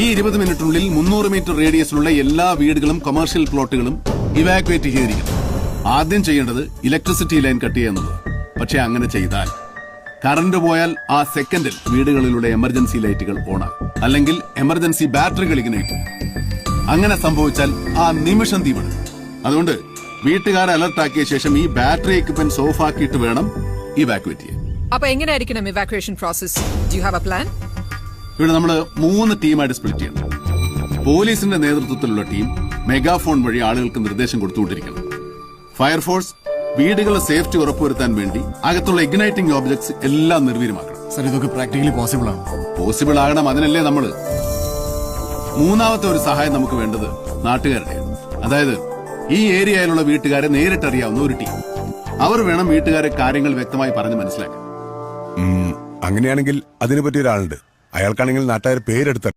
ഈ 20 മിനിറ്റിനുള്ളിൽ 300 മീറ്റർ റേഡിയസിലുള്ള എല്ലാ വീടുകളും കൊമേഴ്ഷ്യൽ പ്ലോട്ടുകളും ഇവാക്യുവേറ്റ് ചെയ്തിരിക്കണം. ആദ്യം ചെയ്യേണ്ടത് ഇലക്ട്രിസിറ്റി ലൈൻ കട്ട് ചെയ്യുന്നത്. പക്ഷെ അങ്ങനെ ചെയ്താൽ കറണ്ട് പോയാൽ ആ സെക്കൻഡിൽ വീടുകളിലൂടെ എമർജൻസി ലൈറ്റുകൾ ഓണാകും, അല്ലെങ്കിൽ എമർജൻസി ബാറ്ററികൾ ഇഗ്നൈറ്റ്. അങ്ങനെ സംഭവിച്ചാൽ ആ നിമിഷം തീവണം. അതുകൊണ്ട് വീട്ടുകാരെ അലർട്ടാക്കിയ ശേഷം ഈ ബാറ്ററി എക്യുപ്മെന്റ് ഓഫ് ആക്കിയിട്ട് വേണം ഇവാക്യുവേറ്റ് ചെയ്യാൻ. അപ്പൊ എങ്ങനെയായിരിക്കണം evacuation process? Do you have A plan? ഇവിടെ നമ്മൾ 3 ടീമായിട്ട് സ്പ്ലിറ്റ് ചെയ്യണം. പോലീസിന്റെ നേതൃത്വത്തിലുള്ള ടീം മെഗാഫോൺ വഴി ആളുകൾക്ക് നിർദ്ദേശം കൊടുത്തുകൊണ്ടിരിക്കണം. ഫയർഫോഴ്സ് വീടുകളുടെ സേഫ്റ്റി ഉറപ്പുവരുത്താൻ വേണ്ടി അകത്തുള്ള ഇഗ്നൈറ്റിംഗ് ഓബ്ജക്ട്സ് എല്ലാം നിർവീര്യമാക്കണം. സർ, ഇതൊക്കെ പ്രാക്ടിക്കലി പോസിബിൾ ആണ്? പോസിബിൾ ആകണം, അതിനല്ലേ നമ്മള്. മൂന്നാമത്തെ ഒരു സഹായം നമുക്ക് വേണ്ടത് നാട്ടുകാരുടെയാണ്. അതായത് ഈ ഏരിയയിലുള്ള വീട്ടുകാരെ നേരിട്ടറിയാവുന്ന ഒരു ടീം. അവർ വേണം വീട്ടുകാരെ കാര്യങ്ങൾ വ്യക്തമായി പറഞ്ഞ് മനസ്സിലാക്കാൻ. അങ്ങനെയാണെങ്കിൽ അതിനെ പറ്റിയ ഒരാളുണ്ട്. അയാൾക്കാണെങ്കിൽ നാട്ടുകാർ പേരെടുത്ത